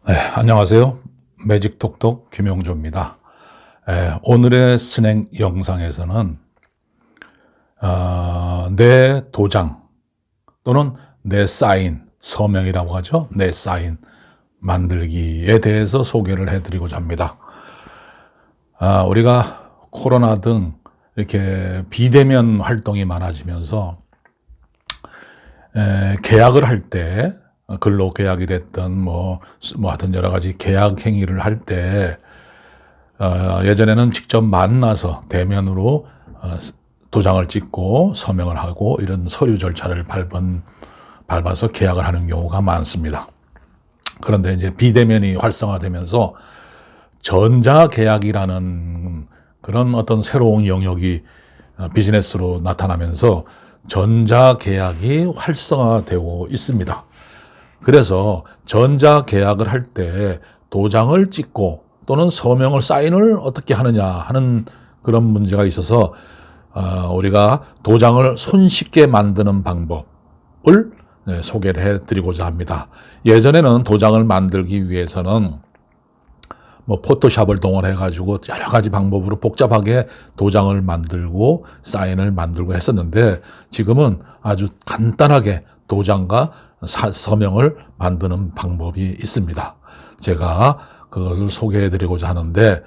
네, 안녕하세요. 매직톡톡 김용조입니다. 오늘의 스낵 영상에서는 내 도장 또는 내 사인, 서명이라고 하죠. 내 사인 만들기에 대해서 소개를 해드리고자 합니다. 우리가 코로나 등 이렇게 비대면 활동이 많아지면서 계약을 할 때, 근로 계약이 됐든 뭐 하여튼 여러 가지 계약 행위를 할 때 예전에는 직접 만나서 대면으로 도장을 찍고 서명을 하고 이런 서류 절차를 밟아서 계약을 하는 경우가 많습니다. 그런데 이제 비대면이 활성화되면서 전자계약이라는 그런 어떤 새로운 영역이 비즈니스로 나타나면서 전자계약이 활성화되고 있습니다. 그래서 전자계약을 할 때 도장을 찍고 또는 서명을 사인을 어떻게 하느냐 하는 그런 문제가 있어서 우리가 도장을 손쉽게 만드는 방법을 소개를 해드리고자 합니다. 예전에는 도장을 만들기 위해서는 뭐 포토샵을 동원해가지고 여러 가지 방법으로 복잡하게 도장을 만들고 사인을 만들고 했었는데 지금은 아주 간단하게 도장과 서명을 만드는 방법이 있습니다. 제가 그것을 소개해드리고자 하는데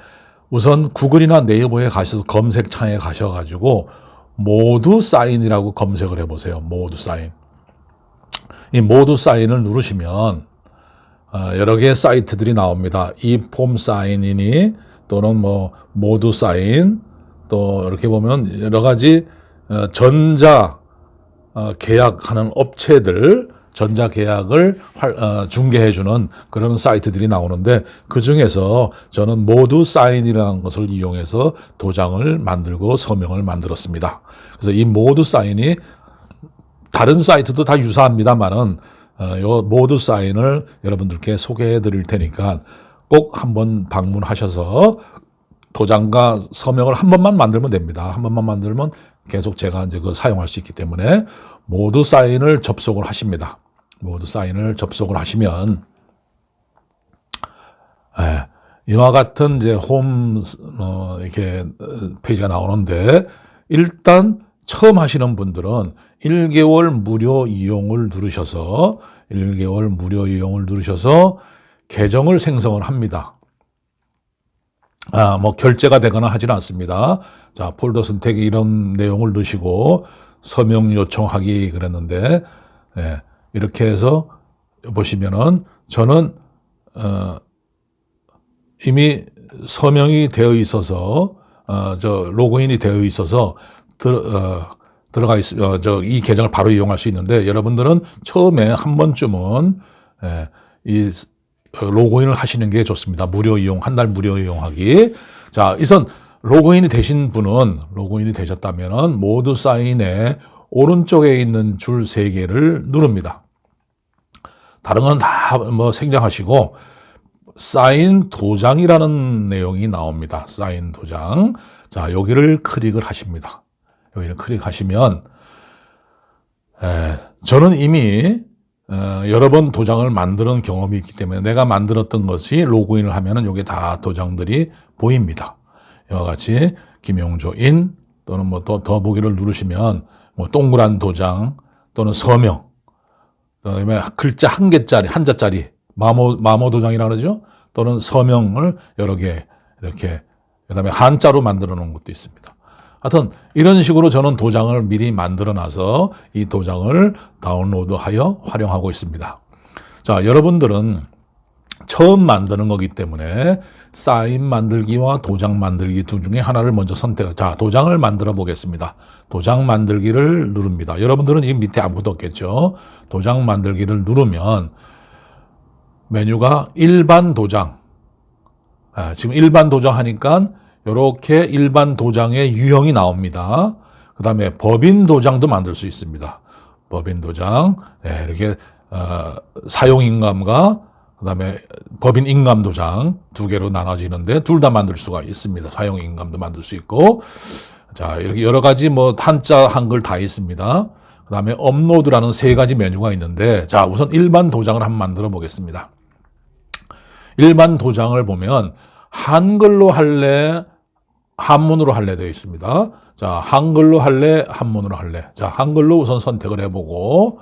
우선 구글이나 네이버에 가셔서 검색창에 가셔가지고 모두 사인이라고 검색을 해보세요. 모두 사인. 이 모두 사인을 누르시면 여러 개의 사이트들이 나옵니다. 이 폼 사인이니 또는 뭐 모두 사인 또 이렇게 보면 여러 가지 전자 계약하는 업체들 전자 계약을 중개해주는 그런 사이트들이 나오는데 그 중에서 저는 모두 사인이라는 것을 이용해서 도장을 만들고 서명을 만들었습니다. 그래서 이 모두 사인이 다른 사이트도 다 유사합니다만은 요 모두 사인을 여러분들께 소개해 드릴 테니까 꼭 한번 방문하셔서 도장과 서명을 한 번만 만들면 됩니다. 한 번만 만들면 계속 제가 이제 그거 사용할 수 있기 때문에 모두 사인을 접속을 하십니다. 모두 사인을 접속을 하시면 이와 같은 이제 홈 이렇게 페이지가 나오는데 일단 처음 하시는 분들은 1개월 무료 이용을 누르셔서 1개월 무료 이용을 누르셔서 계정을 생성을 합니다. 뭐 결제가 되거나 하지는 않습니다. 자, 폴더 선택 이런 내용을 넣으시고 서명 요청하기 그랬는데 이렇게 해서 보시면은 저는 이미 서명이 되어 있어서 로그인이 되어 있어서 들어가 이 계정을 바로 이용할 수 있는데 여러분들은 처음에 한 번쯤은 이 로그인을 하시는 게 좋습니다. 무료 이용, 한 달 무료 이용하기. 자, 이선 로그인이 되셨다면은 모두 사인에 오른쪽에 있는 줄 3개를 누릅니다. 다른 건 다 뭐 생략하시고 사인 도장이라는 내용이 나옵니다. 사인 도장. 자, 여기를 클릭을 하십니다. 여기를 클릭하시면 저는 이미 여러 번 도장을 만드는 경험이 있기 때문에 내가 만들었던 것이 로그인을 하면은 여기 다 도장들이 보입니다. 이와 같이 김용조인 또는 뭐 더 보기를 누르시면 뭐 동그란 도장 또는 서명 그다음에 글자 한 개짜리 한자짜리 마모 도장이라고 그러죠. 또는 서명을 여러 개 이렇게 그다음에 한자로 만들어 놓은 것도 있습니다. 하여튼 이런 식으로 저는 도장을 미리 만들어 놔서 이 도장을 다운로드하여 활용하고 있습니다. 자, 여러분들은 처음 만드는 거기 때문에 사인 만들기와 도장 만들기 둘 중에 하나를 먼저 자, 도장을 만들어 보겠습니다. 도장 만들기를 누릅니다. 여러분들은 이 밑에 아무것도 없겠죠. 도장 만들기를 누르면 메뉴가 일반 도장. 지금 일반 도장 하니까 이렇게 일반 도장의 유형이 나옵니다. 그 다음에 법인 도장도 만들 수 있습니다. 법인 도장, 이렇게 사용인감과 그 다음에 법인 인감 도장 2개로 나눠지는데 둘 다 만들 수가 있습니다. 사용인감도 만들 수 있고, 자, 이렇게 여러 가지 뭐 한자, 한글 다 있습니다. 그 다음에 업로드라는 3가지 메뉴가 있는데, 자, 우선 일반 도장을 한번 만들어 보겠습니다. 일반 도장을 보면 한글로 할래, 한문으로 할래 되어 있습니다. 자, 한글로 할래, 한문으로 할래. 자, 한글로 우선 선택을 해보고,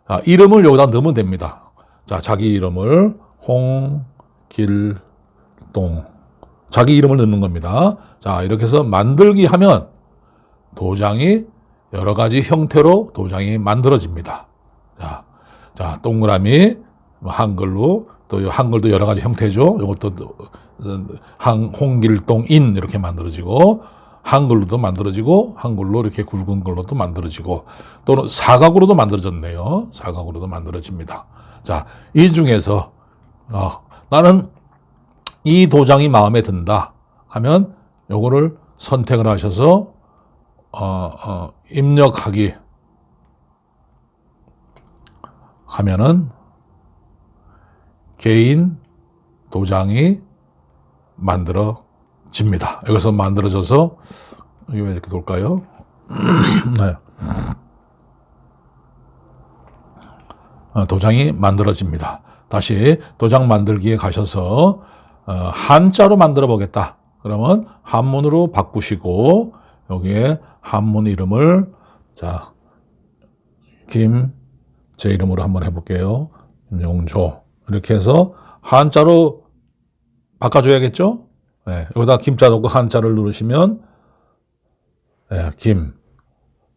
자, 이름을 여기다 넣으면 됩니다. 자, 자기 이름을 홍길동. 자기 이름을 넣는 겁니다. 자, 이렇게 해서 만들기 하면 도장이 여러 가지 형태로 도장이 만들어집니다. 자, 동그라미, 한글로, 또 한글도 여러 가지 형태죠. 이것도 홍길동인 이렇게 만들어지고, 한글로도 만들어지고, 한글로 이렇게 굵은 걸로도 만들어지고, 또는 사각으로도 만들어졌네요. 사각으로도 만들어집니다. 자, 이 중에서 나는 이 도장이 마음에 든다 하면 요거를 선택을 하셔서 입력하기 하면은 개인 도장이 만들어집니다. 여기서 만들어져서 이게 왜 이렇게 돌까요? 네. 도장이 만들어집니다. 다시 도장 만들기에 가셔서 한자로 만들어 보겠다. 그러면 한문으로 바꾸시고 여기에 한문 이름을 자 제 이름으로 한번 해볼게요. 김용조 이렇게 해서 한자로 바꿔줘야겠죠? 네, 여기다 김자 넣고 한자를 누르시면 네, 김.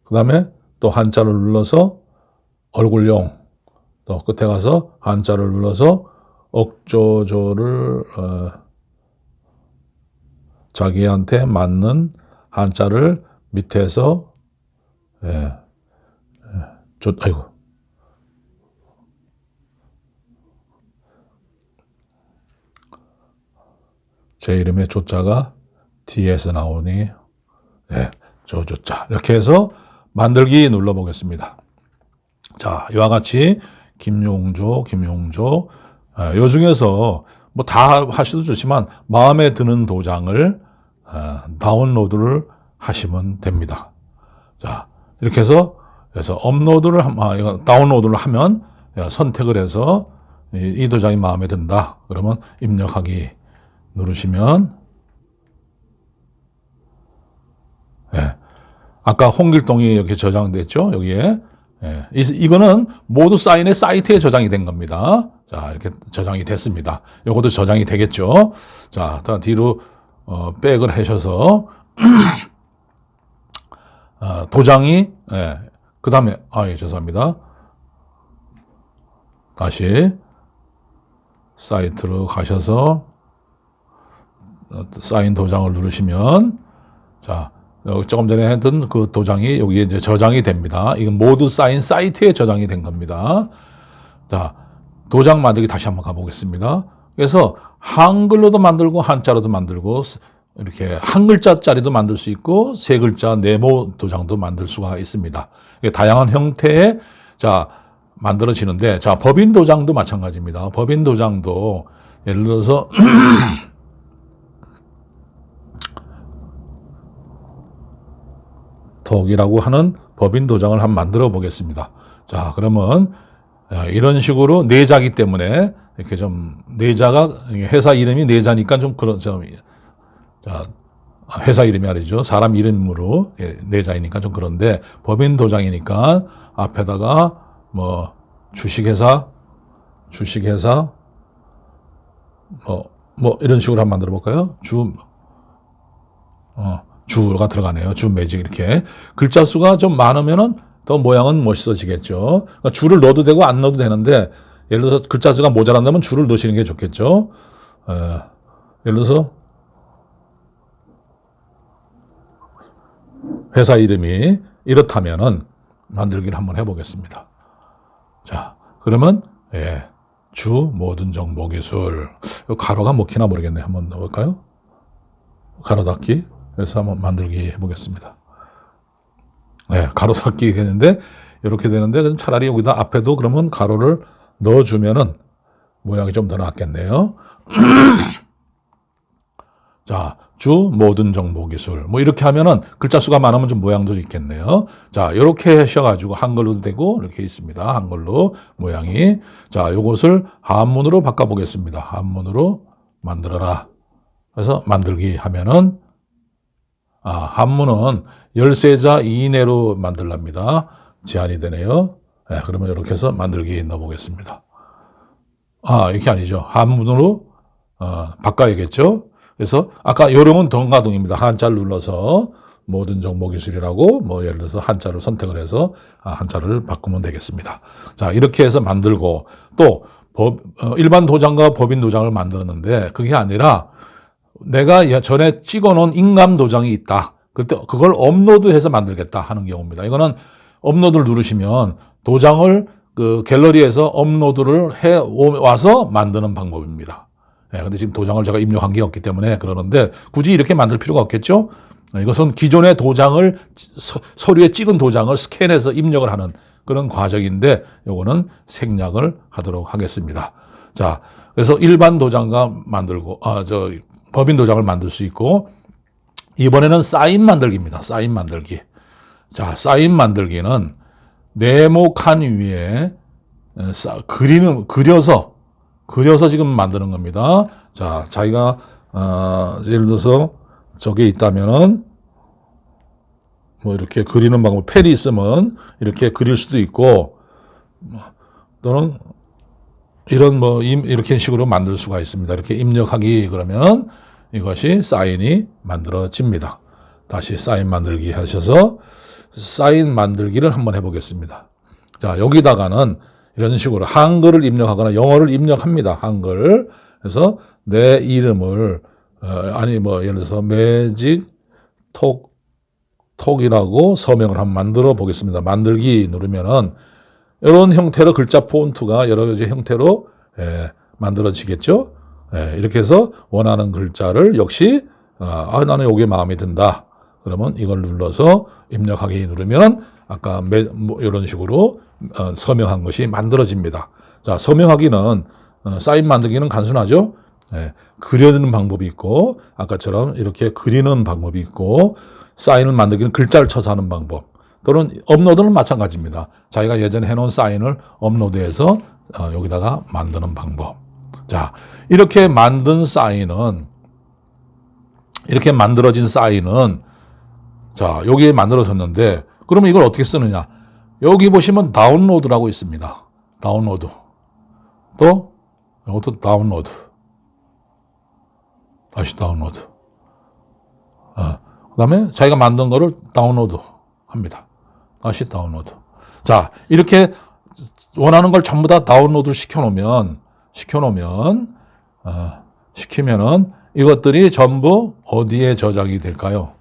그 다음에 또 한자를 눌러서 얼굴용. 또 끝에 가서 한자를 눌러서 억조조를 자기한테 맞는 한자를 밑에서 아이고 제 이름의 조자가 뒤에서 나오니 조자 이렇게 해서 만들기 눌러보겠습니다. 자, 이와 같이 김용조 요 중에서 뭐 다 하셔도 좋지만 마음에 드는 도장을 다운로드를 하시면 됩니다. 자, 이렇게 해서 업로드를 이거 다운로드를 하면 선택을 해서 이 도장이 마음에 든다. 그러면 입력하기 누르시면 아까 홍길동이 이렇게 저장됐죠? 여기에 이거는 모두 사인의 사이트에 저장이 된 겁니다. 자, 이렇게 저장이 됐습니다. 요것도 저장이 되겠죠? 자, 뒤로 백을 하셔서 도장이 그 다음에 죄송합니다. 다시 사이트로 가셔서 사인 도장을 누르시면 자, 조금 전에 했던 그 도장이 여기에 이제 저장이 됩니다. 이건 모두 사인 사이트에 저장이 된 겁니다. 자, 도장 만들기 다시 한번 가보겠습니다. 그래서 한글로도 만들고 한자로도 만들고 이렇게 한 글자짜리도 만들 수 있고 세 글자 네모 도장도 만들 수가 있습니다. 다양한 형태의 자 만들어지는데 자 법인 도장도 마찬가지입니다. 법인 도장도 예를 들어서 톡이라고 하는 법인 도장을 한번 만들어 보겠습니다. 자, 그러면 이런 식으로 내자기 때문에 이렇게 좀 내자가 회사 이름이 내자니까 좀 그런 자 회사 이름이 아니죠. 사람 이름으로 내자이니까 좀 그런데 법인 도장이니까 앞에다가 뭐 주식회사 뭐 이런 식으로 한번 만들어 볼까요? 주가 들어가네요. 주 매직 이렇게 글자 수가 좀 많으면은 더 모양은 멋있어지겠죠. 그러니까 주를 넣어도 되고 안 넣어도 되는데 예를 들어서 글자 수가 모자란다면 주를 넣으시는 게 좋겠죠. 예를 들어서 회사 이름이 이렇다면은 만들기를 한번 해보겠습니다. 자, 그러면 주 모든 정보 기술 가로가 먹히나 모르겠네. 한번 넣어볼까요? 가로 닫기. 그래서 한번 만들기 해보겠습니다. 가로 닫기 했는데 이렇게 되는데 그럼 차라리 여기다 앞에도 그러면 가로를 넣어주면은 모양이 좀 더 낫겠네요. 자, 주 모든 정보 기술. 뭐 이렇게 하면은 글자 수가 많으면 좀 모양도 있겠네요. 자, 이렇게 하셔가지고 한글로도 되고 이렇게 있습니다. 한글로 모양이. 자, 요것을 한문으로 바꿔보겠습니다. 한문으로 만들어라. 그래서 만들기 하면은 한문은 13자 이내로 만들랍니다. 제한이 되네요. 네, 그러면 이렇게 해서 만들기 넣어보겠습니다. 이게 아니죠. 한문으로 바꿔야겠죠. 그래서 아까 요령은 동가동입니다. 한자를 눌러서 모든 정보기술이라고 뭐 예를 들어서 한자를 선택을 해서 한자를 바꾸면 되겠습니다. 자, 이렇게 해서 만들고 또 일반 도장과 법인 도장을 만들었는데 그게 아니라 내가 전에 찍어놓은 인감 도장이 있다. 그때 그걸 업로드해서 만들겠다 하는 경우입니다. 이거는 업로드를 누르시면 도장을 그 갤러리에서 업로드를 해 와서 만드는 방법입니다. 네, 근데 지금 도장을 제가 입력한 게 없기 때문에 그러는데 굳이 이렇게 만들 필요가 없겠죠? 이것은 기존의 도장을 서류에 찍은 도장을 스캔해서 입력을 하는 그런 과정인데 요거는 생략을 하도록 하겠습니다. 자, 그래서 일반 도장과 만들고 법인 도장을 만들 수 있고 이번에는 사인 만들기입니다. 사인 만들기. 자, 사인 만들기는 네모 칸 위에 그려서 지금 만드는 겁니다. 자, 자기가 예를 들어서 저게 있다면은 뭐 이렇게 그리는 방법, 펜이 있으면 이렇게 그릴 수도 있고 또는 이런 이렇게 식으로 만들 수가 있습니다. 이렇게 입력하기 그러면 이것이 사인이 만들어집니다. 다시 사인 만들기 하셔서 사인 만들기를 한번 해보겠습니다. 자, 여기다가는 이런 식으로 한글을 입력하거나 영어를 입력합니다. 한글. 그래서 내 이름을 예를 들어서 매직 톡이라고 서명을 한번 만들어 보겠습니다. 만들기 누르면은 이런 형태로 글자 폰트가 여러 가지 형태로 만들어지겠죠. 이렇게 해서 원하는 글자를 역시 나는 이게 마음에 든다. 그러면 이걸 눌러서 입력하기 누르면 아까 이런 식으로 서명한 것이 만들어집니다. 자, 서명하기는 사인 만들기는 간순하죠. 그려드는 방법이 있고 아까처럼 이렇게 그리는 방법이 있고 사인을 만들기는 글자를 쳐서 하는 방법 또는 업로드는 마찬가지입니다. 자기가 예전에 해놓은 사인을 업로드해서 여기다가 만드는 방법. 자, 이렇게 만들어진 사인은 자, 여기에 만들어졌는데 그러면 이걸 어떻게 쓰느냐? 여기 보시면 다운로드라고 있습니다. 다운로드. 또 이것도 다운로드. 다시 다운로드. 그다음에 자기가 만든 거를 다운로드 합니다. 다시 다운로드. 자, 이렇게 원하는 걸 전부 다 다운로드 시키면은 이것들이 전부 어디에 저장이 될까요?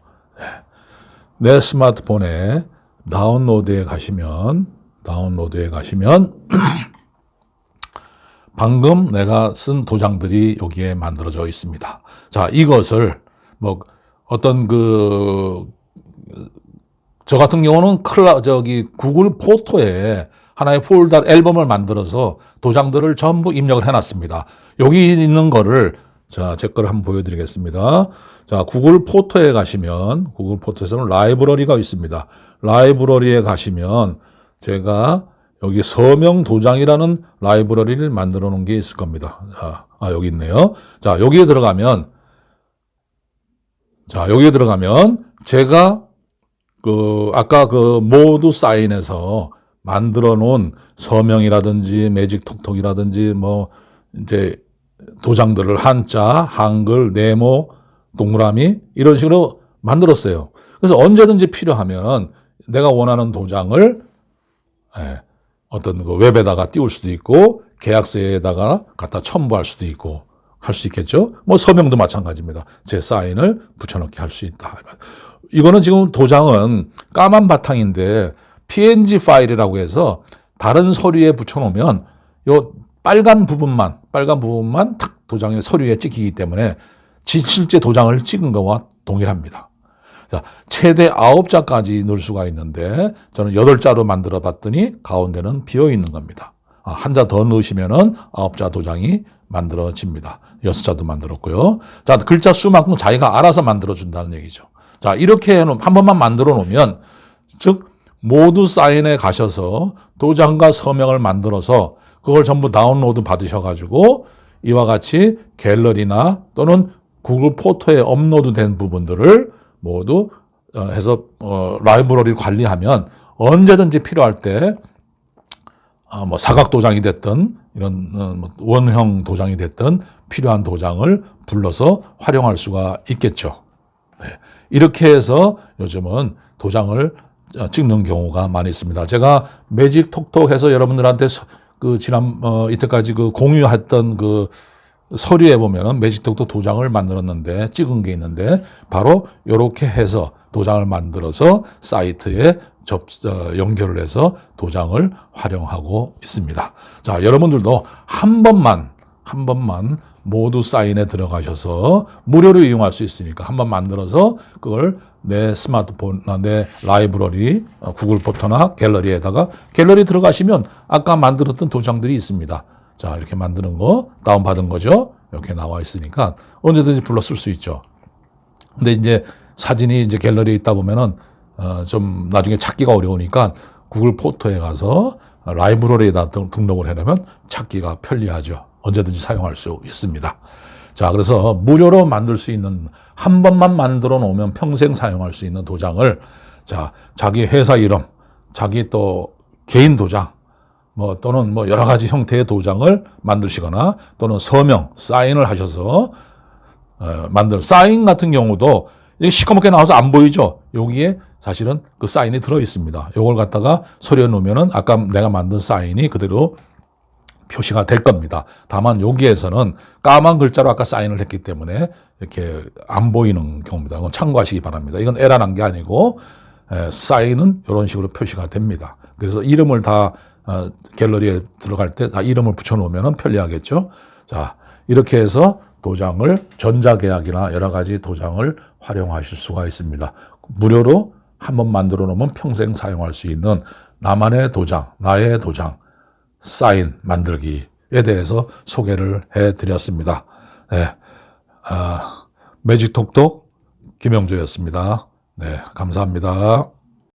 내 스마트폰에 다운로드에 가시면 방금 내가 쓴 도장들이 여기에 만들어져 있습니다. 자, 이것을 저 같은 경우는 구글 포토에 하나의 폴더 앨범을 만들어서 도장들을 전부 입력을 해놨습니다. 여기 있는 거를 제 거를 한번 보여드리겠습니다. 자, 구글 포토에 가시면 구글 포토에서는 라이브러리가 있습니다. 라이브러리에 가시면 제가 여기 서명 도장이라는 라이브러리를 만들어 놓은 게 있을 겁니다. 여기 있네요. 자, 여기에 들어가면 제가 아까 모두 사인에서 만들어 놓은 서명이라든지 매직 톡톡이라든지 이제 도장들을 한자, 한글, 네모, 동그라미 이런 식으로 만들었어요. 그래서 언제든지 필요하면 내가 원하는 도장을 어떤 웹에다가 띄울 수도 있고 계약서에다가 갖다 첨부할 수도 있고 할 수 있겠죠. 서명도 마찬가지입니다. 제 사인을 붙여넣기 할 수 있다. 이거는 지금 도장은 까만 바탕인데 PNG 파일이라고 해서 다른 서류에 붙여놓으면 요 빨간 부분만 탁 도장의 서류에 찍히기 때문에 실제 도장을 찍은 거와 동일합니다. 자, 최대 9자까지 넣을 수가 있는데 저는 8자로 만들어 봤더니 가운데는 비어 있는 겁니다. 한자 더 넣으시면은 9자 도장이 만들어집니다. 6자도 만들었고요. 자, 글자 수만큼 자기가 알아서 만들어준다는 얘기죠. 자, 이렇게 한 번만 만들어 놓으면, 즉, 모두 사인에 가셔서 도장과 서명을 만들어서 그걸 전부 다운로드 받으셔가지고 이와 같이 갤러리나 또는 구글 포토에 업로드된 부분들을 모두 해서 라이브러리 관리하면 언제든지 필요할 때 뭐 사각 도장이 됐든 이런 원형 도장이 됐든 필요한 도장을 불러서 활용할 수가 있겠죠. 네. 이렇게 해서 요즘은 도장을 찍는 경우가 많이 있습니다. 제가 매직 톡톡해서 여러분들한테 지난 이때까지 공유했던 서류에 보면은 매직 톡톡 도장을 만들었는데 찍은 게 있는데 바로 이렇게 해서 도장을 만들어서 사이트에 연결을 해서 도장을 활용하고 있습니다. 자, 여러분들도 한 번만 모두 사인에 들어가셔서 무료로 이용할 수 있으니까 한번 만들어서 그걸 내 스마트폰이나 내 라이브러리, 구글 포토나 갤러리에다가 갤러리 들어가시면 아까 만들었던 도장들이 있습니다. 자, 이렇게 만드는 거 다운받은 거죠. 이렇게 나와 있으니까 언제든지 불러 쓸 수 있죠. 근데 이제 사진이 이제 갤러리에 있다 보면은 좀 나중에 찾기가 어려우니까 구글 포토에 가서 라이브러리에다 등록을 해놓으면 찾기가 편리하죠. 언제든지 사용할 수 있습니다. 자, 그래서 무료로 만들 수 있는, 한 번만 만들어 놓으면 평생 사용할 수 있는 도장을, 자, 자기 회사 이름, 자기 또 개인 도장, 또는 여러 가지 형태의 도장을 만드시거나 또는 서명, 사인을 하셔서 사인 같은 경우도 이게 시커멓게 나와서 안 보이죠? 여기에 사실은 그 사인이 들어 있습니다. 이걸 갖다가 서류에 놓으면은 아까 내가 만든 사인이 그대로 표시가 될 겁니다. 다만 여기에서는 까만 글자로 아까 사인을 했기 때문에 이렇게 안 보이는 경우입니다. 이건 참고하시기 바랍니다. 이건 에러난 게 아니고 사인은 이런 식으로 표시가 됩니다. 그래서 이름을 다 갤러리에 들어갈 때 다 이름을 붙여놓으면 편리하겠죠. 자, 이렇게 해서 도장을 전자계약이나 여러 가지 도장을 활용하실 수가 있습니다. 무료로 한번 만들어 놓으면 평생 사용할 수 있는 나만의 도장, 나의 도장, 사인 만들기에 대해서 소개를 해드렸습니다. 네, 매직톡톡 김영조였습니다. 네, 감사합니다.